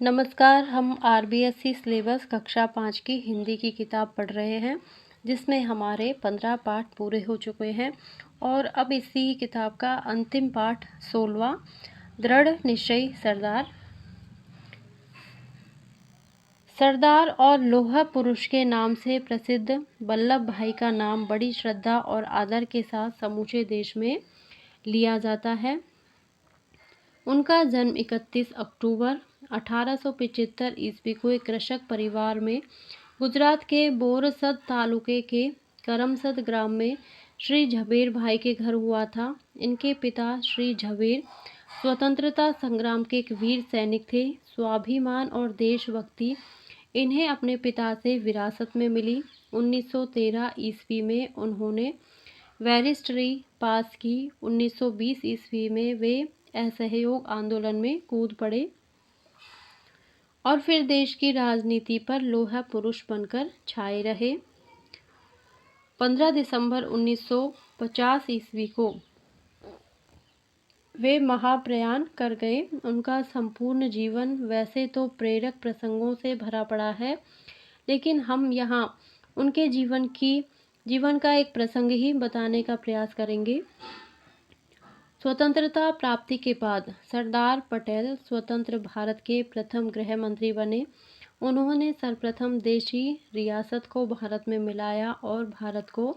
नमस्कार। हम RBSC syllabus कक्षा 5 की हिंदी की किताब पढ़ रहे हैं, जिसमें हमारे 15 पाठ पूरे हो चुके हैं और अब इसी किताब का अंतिम पाठ 16वां दृढ़ निश्चयी सरदार। सरदार और लौह पुरुष के नाम से प्रसिद्ध वल्लभ भाई का नाम बड़ी श्रद्धा और आदर के साथ समूचे देश में लिया जाता है। उनका जन्म 31 अक्टूबर 1875 ईस्वी को एक कृषक परिवार में गुजरात के बोरसद तालुके के करमसद ग्राम में श्री झवेर भाई के घर हुआ था। इनके पिता श्री झवेर स्वतंत्रता संग्राम के एक वीर सैनिक थे। स्वाभिमान और देशभक्ति इन्हें अपने पिता से विरासत में मिली। 1913 ईस्वी में उन्होंने बैरिस्टरी पास की। 1920 ईस्वी में वे असहयोग आंदोलन में कूद पड़े और फिर देश की राजनीति पर लौह पुरुष बनकर छाए रहे। 15 दिसंबर 1950 ईस्वी को वे महाप्रयाण कर गए। उनका संपूर्ण जीवन वैसे तो प्रेरक प्रसंगों से भरा पड़ा है, लेकिन हम यहाँ उनके जीवन का एक प्रसंग ही बताने का प्रयास करेंगे। स्वतंत्रता प्राप्ति के बाद सरदार पटेल स्वतंत्र भारत के प्रथम गृह मंत्री बने। उन्होंने सर्वप्रथम देशी रियासत को भारत में मिलाया और भारत को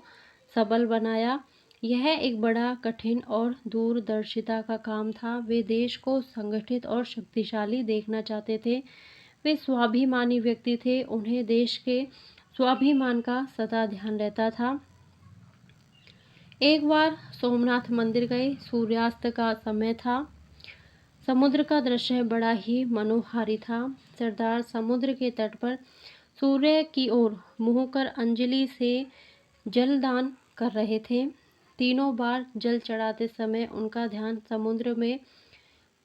सबल बनाया। यह एक बड़ा कठिन और दूरदर्शिता का काम था। वे देश को संगठित और शक्तिशाली देखना चाहते थे। वे स्वाभिमानी व्यक्ति थे। उन्हें देश के स्वाभिमान का सदा ध्यान रहता था। एक बार सोमनाथ मंदिर गए। सूर्यास्त का समय था। समुद्र का दृश्य बड़ा ही मनोहारी था। सरदार समुद्र के तट पर सूर्य की ओर मुँह कर अंजलि से जलदान कर रहे थे। तीनों बार जल चढ़ाते समय उनका ध्यान समुद्र में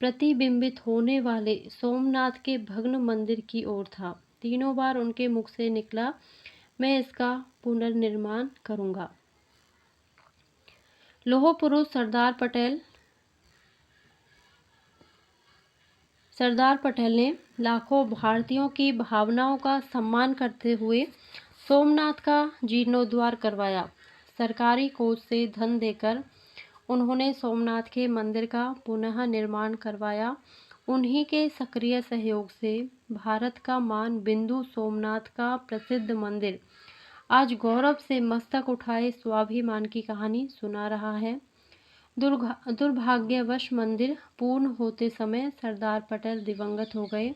प्रतिबिंबित होने वाले सोमनाथ के भग्न मंदिर की ओर था। तीनों बार उनके मुख से निकला, मैं इसका पुनर्निर्माण करूंगा। लौह पुरुष सरदार पटेल ने लाखों भारतीयों की भावनाओं का सम्मान करते हुए सोमनाथ का जीर्णोद्धार करवाया। सरकारी कोष से धन देकर उन्होंने सोमनाथ के मंदिर का पुनः निर्माण करवाया। उन्हीं के सक्रिय सहयोग से भारत का मान बिंदु सोमनाथ का प्रसिद्ध मंदिर आज गौरव से मस्तक उठाए स्वाभिमान की कहानी सुना रहा है। दुर्भाग्यवश मंदिर पूर्ण होते समय सरदार पटेल दिवंगत हो गए।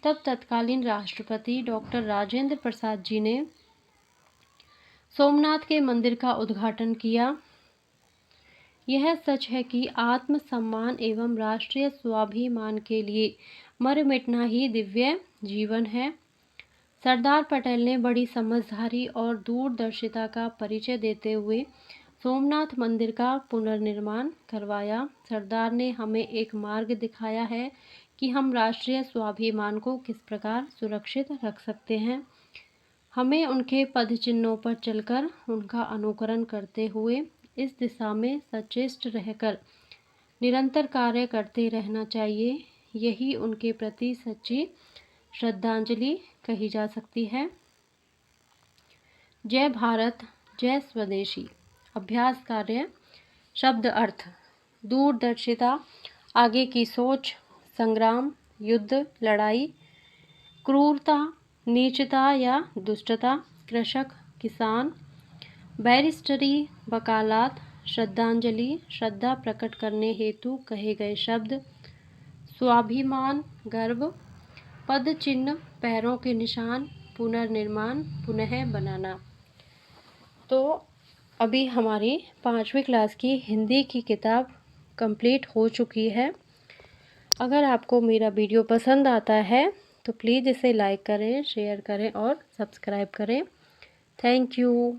तब तत्कालीन राष्ट्रपति डॉक्टर राजेंद्र प्रसाद जी ने सोमनाथ के मंदिर का उद्घाटन किया। यह सच है कि आत्म सम्मान एवं राष्ट्रीय स्वाभिमान के लिए मर मिटना ही दिव्य जीवन है। सरदार पटेल ने बड़ी समझदारी और दूरदर्शिता का परिचय देते हुए सोमनाथ मंदिर का पुनर्निर्माण करवाया। सरदार ने हमें एक मार्ग दिखाया है कि हम राष्ट्रीय स्वाभिमान को किस प्रकार सुरक्षित रख सकते हैं। हमें उनके पद चिन्हों पर चलकर उनका अनुकरण करते हुए इस दिशा में सचेष्ट रहकर निरंतर कार्य करते रहना चाहिए। यही उनके प्रति सच्ची श्रद्धांजलि कही जा सकती है। जय भारत, जय स्वदेशी। अभ्यास कार्य। शब्द अर्थ: दूरदर्शिता, आगे की सोच, संग्राम, युद्ध, लड़ाई, क्रूरता, नीचता या दुष्टता, कृषक, किसान, बैरिस्टरी, वकालत, श्रद्धांजलि, श्रद्धा प्रकट करने हेतु कहे गए शब्द, स्वाभिमान, गर्व, पद चिन्ह, पैरों के निशान, पुनर्निर्माण, पुनः बनाना। तो अभी हमारी 5वीं क्लास की हिंदी की किताब कंप्लीट हो चुकी है। अगर आपको मेरा वीडियो पसंद आता है तो प्लीज़ इसे लाइक करें, शेयर करें और सब्सक्राइब करें। Thank you.